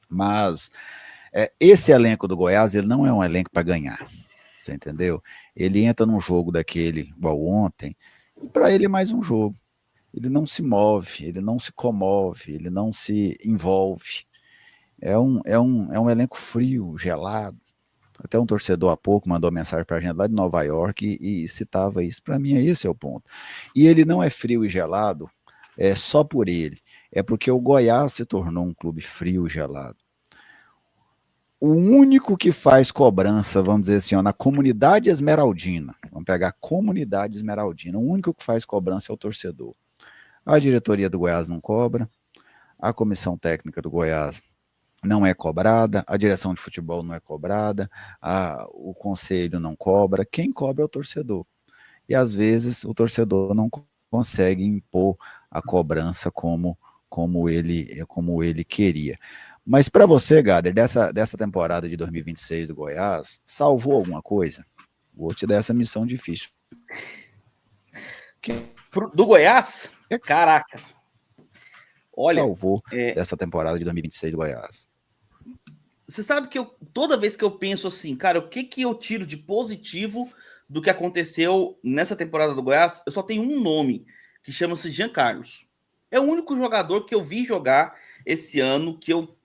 Mas esse elenco do Goiás, ele não é um elenco para ganhar, você entendeu? Ele entra num jogo daquele, igual ontem, e para ele é mais um jogo. Ele não se move, ele não se comove, ele não se envolve. É um elenco frio, gelado. Até um torcedor há pouco mandou mensagem para a gente lá de Nova York e citava isso. Para mim, esse é o ponto. E ele não é frio e gelado só por ele. É porque o Goiás se tornou um clube frio e gelado. O único que faz cobrança, vamos dizer assim, ó, na comunidade esmeraldina, vamos pegar a comunidade esmeraldina, o único que faz cobrança é o torcedor. A diretoria do Goiás não cobra, a comissão técnica do Goiás não é cobrada, a direção de futebol não é cobrada, o conselho não cobra, quem cobra é o torcedor. E às vezes o torcedor não consegue impor a cobrança como ele queria. Mas para você, Gader, dessa temporada de 2026 do Goiás, salvou alguma coisa? Vou te dar essa missão difícil. Do Goiás? Caraca. Olha, salvou dessa temporada de 2026 do Goiás. Você sabe que toda vez que eu penso assim, cara, o que eu tiro de positivo do que aconteceu nessa temporada do Goiás, eu só tenho um nome, que chama-se Jean Carlos. É o único jogador que eu vi jogar esse ano que eu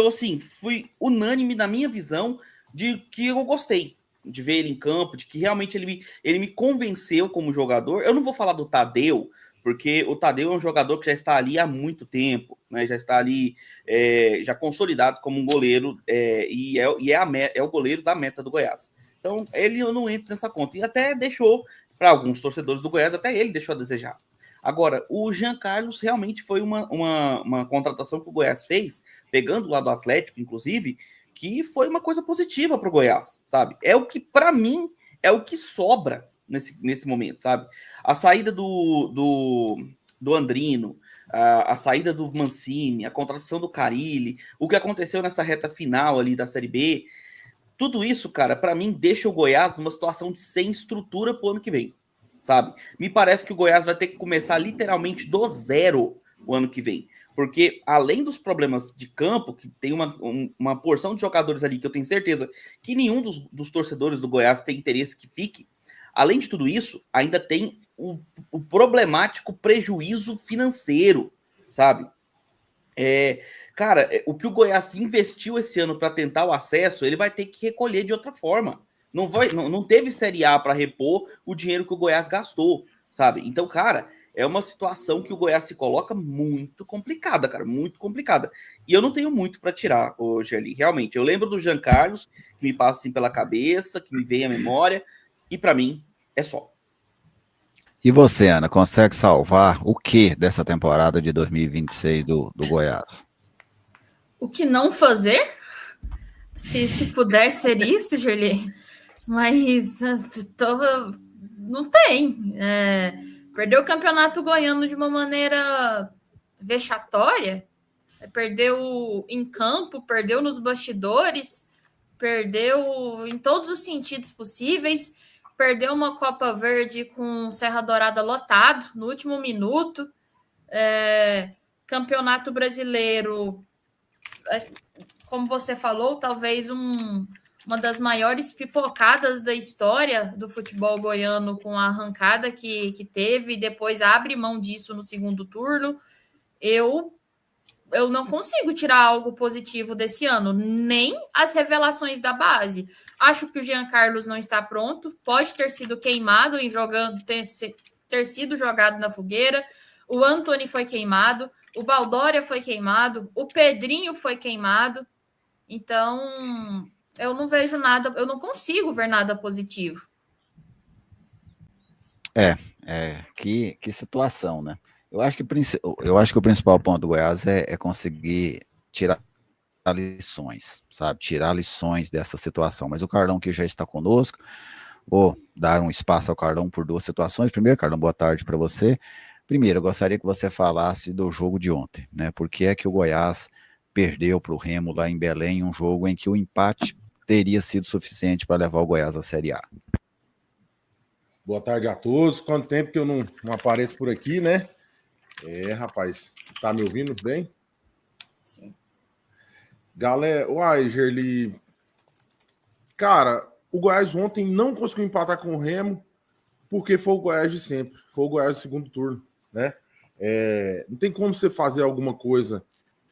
assim, fui unânime na minha visão de que eu gostei de ver ele em campo, de que realmente ele me convenceu como jogador. Eu não vou falar do Tadeu, porque o Tadeu é um jogador que já está ali há muito tempo, né? Já está ali já consolidado como um goleiro e é o goleiro da meta do Goiás. Então, ele não entra nessa conta. E até deixou, para alguns torcedores do Goiás, até ele deixou a desejar. Agora, o Jean Carlos realmente foi uma contratação que o Goiás fez, pegando lá do Atlético, inclusive, que foi uma coisa positiva para o Goiás, sabe? É o que, para mim, é o que sobra nesse momento, sabe? A saída do Andrino, a saída do Mancini, a contratação do Carille, o que aconteceu nessa reta final ali da Série B, tudo isso, cara, para mim deixa o Goiás numa situação de sem estrutura pro ano que vem, sabe? Me parece que o Goiás vai ter que começar literalmente do zero o ano que vem. Porque além dos problemas de campo, que tem uma porção de jogadores ali que eu tenho certeza que nenhum dos torcedores do Goiás tem interesse que fique, além de tudo isso, ainda tem o problemático prejuízo financeiro, sabe? Cara, o que o Goiás investiu esse ano para tentar o acesso, ele vai ter que recolher de outra forma. Não teve Série A para repor o dinheiro que o Goiás gastou, sabe? Então, cara, é uma situação que o Goiás se coloca muito complicada, cara, muito complicada. E eu não tenho muito para tirar hoje ali, realmente. Eu lembro do Jean Carlos, que me passa assim pela cabeça, que me vem à memória, e para mim é só. E você, Ana, consegue salvar o que dessa temporada de 2026 do Goiás? O que não fazer? Se puder ser isso, Julie. Mas não tem. Perdeu o campeonato goiano de uma maneira vexatória. Perdeu em campo, perdeu nos bastidores, perdeu em todos os sentidos possíveis. Perdeu uma Copa Verde com Serra Dourada lotado no último minuto. Campeonato brasileiro, como você falou, talvez uma das maiores pipocadas da história do futebol goiano, com a arrancada que teve, e depois abre mão disso no segundo turno. Eu não consigo tirar algo positivo desse ano, nem as revelações da base. Acho que o Jean Carlos não está pronto, pode ter sido queimado ter sido jogado na fogueira. O Antony foi queimado, o Baldória foi queimado, o Pedrinho foi queimado. Então, eu não vejo nada, eu não consigo ver nada positivo. Que situação, né? Eu acho que o principal ponto do Goiás é conseguir tirar lições, sabe? Tirar lições dessa situação. Mas o Carlão, que já está conosco, vou dar um espaço ao Carlão por duas situações. Primeiro, Carlão, boa tarde para você. Primeiro, eu gostaria que você falasse do jogo de ontem, né? Por que é que o Goiás perdeu para o Remo lá em Belém, um jogo em que o empate teria sido suficiente para levar o Goiás à Série A? Boa tarde a todos. Quanto tempo que eu não apareço por aqui, né? Rapaz, tá me ouvindo bem? Sim. Galera, uai, Gerli. Cara, o Goiás ontem não conseguiu empatar com o Remo, porque foi o Goiás de sempre. Foi o Goiás do segundo turno, né? Não tem como você fazer alguma coisa,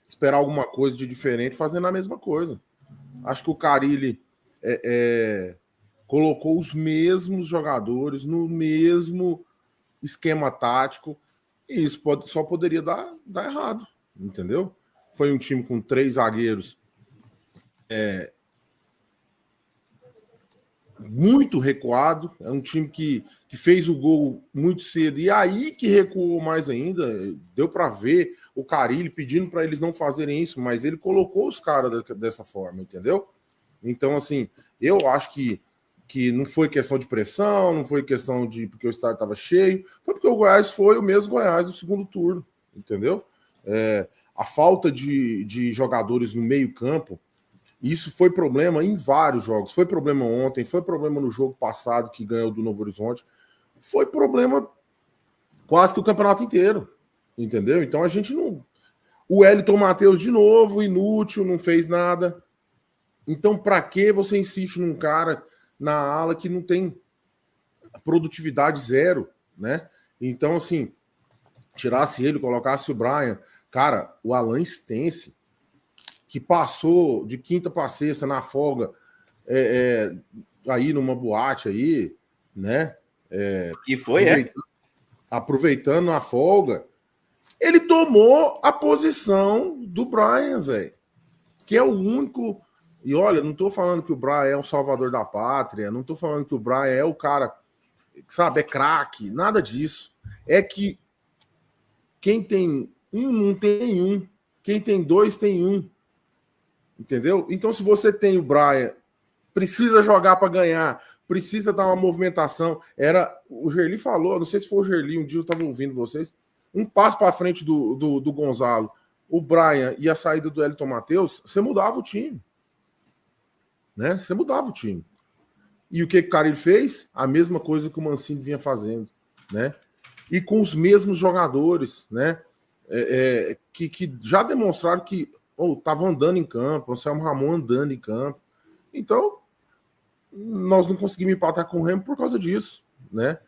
esperar alguma coisa de diferente fazendo a mesma coisa. Acho que o Carille colocou os mesmos jogadores no mesmo esquema tático e isso só poderia dar errado, entendeu? Foi um time com 3 zagueiros muito recuado, é um time que fez o gol muito cedo e aí que recuou mais ainda. Deu para ver o Carille pedindo para eles não fazerem isso, mas ele colocou os caras dessa forma, entendeu? Então, assim, eu acho que não foi questão de pressão, não foi questão de porque o estádio estava cheio, foi porque o Goiás foi o mesmo Goiás no segundo turno, entendeu? A falta de jogadores no meio-campo, isso foi problema em vários jogos. Foi problema ontem, foi problema no jogo passado que ganhou do Novo Horizonte, foi problema quase que o campeonato inteiro, entendeu? Então a gente não. O Wellington Matheus de novo, inútil, não fez nada. Então, para que você insiste num cara na ala que não tem produtividade zero, né? Então, assim, tirasse ele, colocasse o Brian. Cara, o Alan Stence, que passou de quinta para sexta na folga, aí numa boate aí, né? E foi, aproveitando a folga, ele tomou a posição do Brian, velho, que é o único. E olha, não tô falando que o Brian é o salvador da pátria, não tô falando que o Brian é o cara, sabe, é craque, nada disso. É que quem tem um não tem nenhum, quem tem 2 tem 1. Entendeu? Então, se você tem o Brian, precisa jogar para ganhar, precisa dar uma movimentação. O Gerli falou, não sei se foi o Gerli, um dia eu estava ouvindo vocês, um passo para frente do Gonzalo, o Brian e a saída do Wellington Matheus, você mudava o time. Né? Você mudava o time. E o que o Carille fez? A mesma coisa que o Mancini vinha fazendo, né? E com os mesmos jogadores, né? Que já demonstraram que estavam andando em campo, o Anselmo Ramon andando em campo. Então, nós não conseguimos empatar com o Remo por causa disso, né?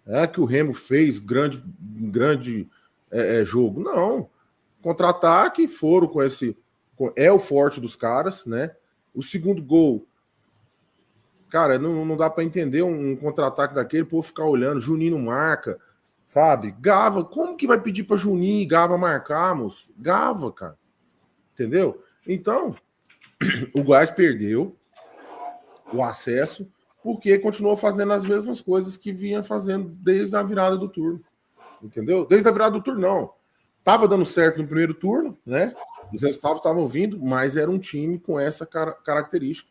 É que o Remo fez grande jogo. Não. Contra-ataque, foram com esse... É o forte dos caras, né? O segundo gol, cara, não dá para entender um contra-ataque daquele, o povo ficar olhando, Juninho não marca, sabe? Gava, como que vai pedir para Juninho e Gava marcar, moço? Gava, cara. Entendeu? Então, o Goiás perdeu o acesso porque continuou fazendo as mesmas coisas que vinha fazendo desde a virada do turno. Entendeu? Desde a virada do turno, não. Tava dando certo no primeiro turno, né? Os resultados estavam vindo, mas era um time com essa característica.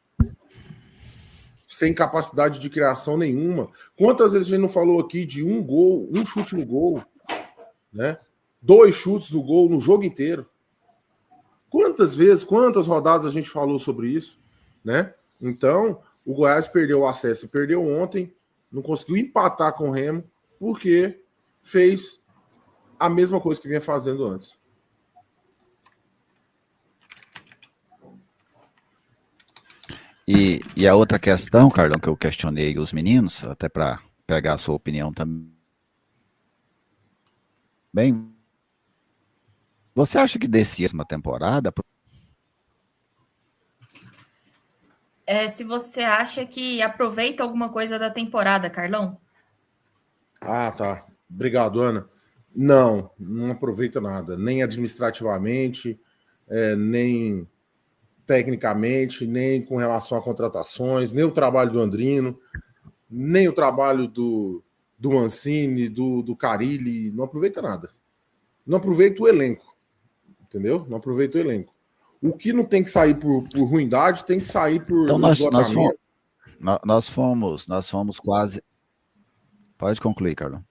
Sem capacidade de criação nenhuma. Quantas vezes a gente não falou aqui de um gol, um chute no gol, né? 2 chutes no gol no jogo inteiro? Quantas vezes, quantas rodadas a gente falou sobre isso, né? Então, o Goiás perdeu o acesso, perdeu ontem, não conseguiu empatar com o Remo, porque fez a mesma coisa que vinha fazendo antes. E a outra questão, Carlão, que eu questionei os meninos, até para pegar a sua opinião também. Bem, você acha que desse uma temporada? Se você acha que aproveita alguma coisa da temporada, Carlão? Ah, tá. Obrigado, Ana. Não aproveita nada, nem administrativamente, nem tecnicamente, nem com relação a contratações, nem o trabalho do Andrino, nem o trabalho do Mancini, do Carille, não aproveita nada. Não aproveita o elenco, entendeu? Não aproveita o elenco. O que não tem que sair por ruindade, tem que sair por então nós fomos quase... Pode concluir, Carlão.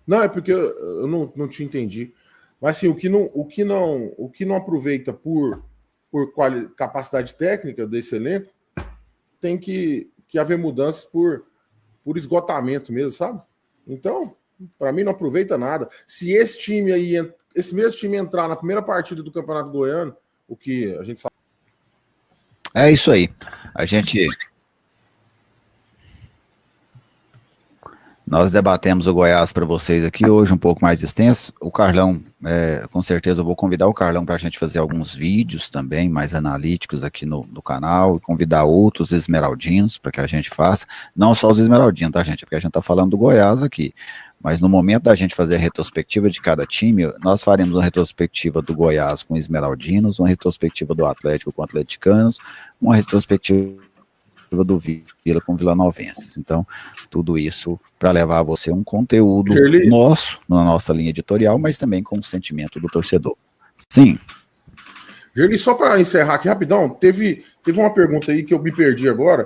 Não, é porque eu não te entendi. Mas assim, o que não aproveita por capacidade técnica desse elenco, tem que haver mudanças por esgotamento mesmo, sabe? Então, para mim, não aproveita nada. Se esse mesmo time entrar na primeira partida do Campeonato Goiano, o que a gente sabe. É isso aí. Nós debatemos o Goiás para vocês aqui hoje, um pouco mais extenso. O Carlão, com certeza eu vou convidar o Carlão para a gente fazer alguns vídeos também, mais analíticos aqui no canal, e convidar outros esmeraldinos para que a gente faça. Não só os esmeraldinos, tá, gente? Porque a gente está falando do Goiás aqui. Mas no momento da gente fazer a retrospectiva de cada time, nós faremos uma retrospectiva do Goiás com esmeraldinos, uma retrospectiva do Atlético com atleticanos, uma retrospectiva do Vila com vilanovenses. Então, tudo isso para levar a você um conteúdo nosso, na nossa linha editorial, mas também com o sentimento do torcedor. Sim. Gerli, só para encerrar aqui rapidão, teve uma pergunta aí que eu me perdi agora,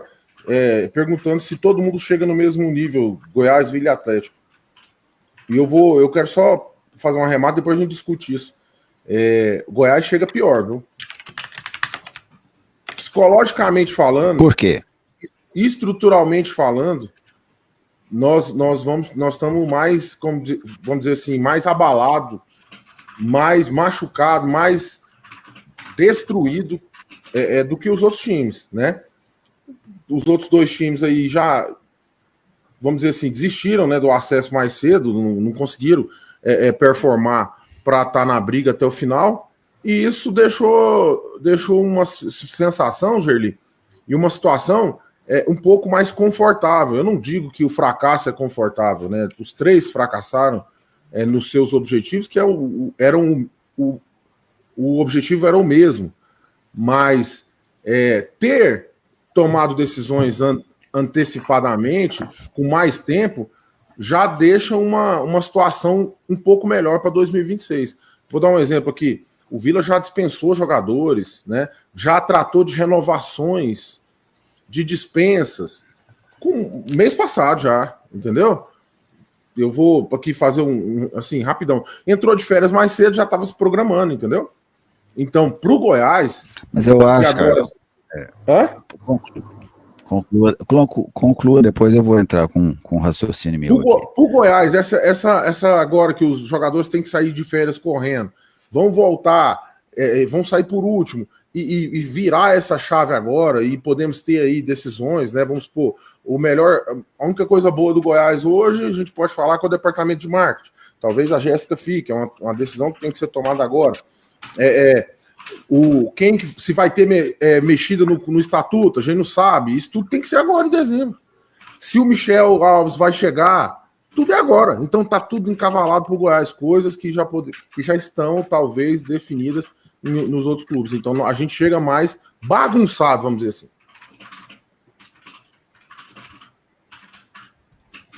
perguntando se todo mundo chega no mesmo nível, Goiás, Vila e Atlético. E eu quero só fazer uma remata, depois a gente discute isso. Goiás chega pior, viu? Psicologicamente falando... Por quê? Estruturalmente falando, nós estamos mais, vamos dizer assim, mais abalado, mais machucado, mais destruído do que os outros times, né? Os outros dois times aí já, vamos dizer assim, desistiram, né, do acesso mais cedo, não conseguiram performar para estar na briga até o final, e isso deixou uma sensação, Gerli, e uma situação um pouco mais confortável. Eu não digo que o fracasso é confortável, né? Os três fracassaram nos seus objetivos, que o objetivo era o mesmo, mas ter tomado decisões antecipadamente, com mais tempo, já deixa uma situação um pouco melhor para 2026. Vou dar um exemplo aqui. O Vila já dispensou jogadores, né? Já tratou de renovações, de dispensas, com mês passado já, entendeu? Eu vou aqui fazer assim, rapidão. Entrou de férias mais cedo, já estava se programando, entendeu? Então, pro Goiás... Mas eu acho, agora... Conclua, depois eu vou entrar com raciocínio meu aqui. Pro Goiás, essa agora que os jogadores têm que sair de férias correndo, vão voltar, vão sair por último, e virar essa chave agora, e podemos ter aí decisões, né? Vamos supor, a única coisa boa do Goiás hoje, a gente pode falar com o departamento de marketing. Talvez a Jéssica fique, é uma decisão que tem que ser tomada agora. Se vai ter mexida no estatuto, a gente não sabe. Isso tudo tem que ser agora em dezembro. Se o Michel Alves vai chegar, tudo é agora. Então tá tudo encavalado pro Goiás, coisas que já estão talvez definidas nos outros clubes. Então a gente chega mais bagunçado, vamos dizer assim.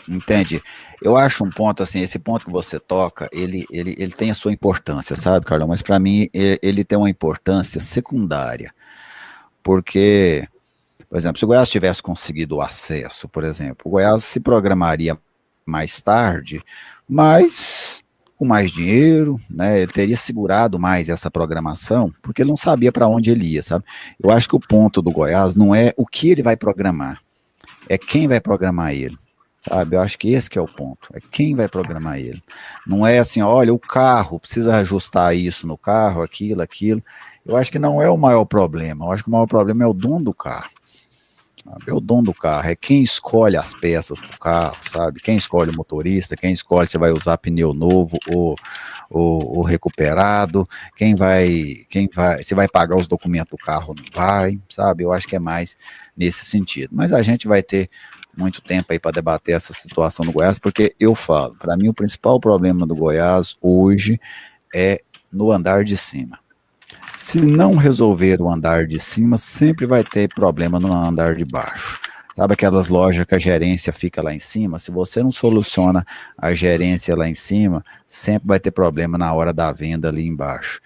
Entende? Eu acho um ponto assim, esse ponto que você toca, ele tem a sua importância, sabe, Carlão? Mas para mim ele tem uma importância secundária, porque, por exemplo, se o Goiás tivesse conseguido o acesso, por exemplo, o Goiás se programaria mais tarde, mas com mais dinheiro, né? Ele teria segurado mais essa programação, porque ele não sabia para onde ele ia, sabe? Eu acho que o ponto do Goiás não é o que ele vai programar, é quem vai programar ele. Sabe, eu acho que esse que é o ponto, é quem vai programar ele. Não é assim, olha, o carro, precisa ajustar isso no carro, aquilo. Eu acho que não é o maior problema, eu acho que o maior problema é o dono do carro. Sabe? É o dono do carro, é quem escolhe as peças para o carro, sabe? Quem escolhe o motorista, quem escolhe se vai usar pneu novo ou recuperado, se vai pagar os documentos do carro ou não vai, sabe? Eu acho que é mais nesse sentido. Mas a gente vai ter muito tempo aí para debater essa situação do Goiás, porque eu falo, para mim o principal problema do Goiás hoje é no andar de cima. Se não resolver o andar de cima, sempre vai ter problema no andar de baixo. Sabe aquelas lojas que a gerência fica lá em cima? Se você não soluciona a gerência lá em cima, sempre vai ter problema na hora da venda ali embaixo.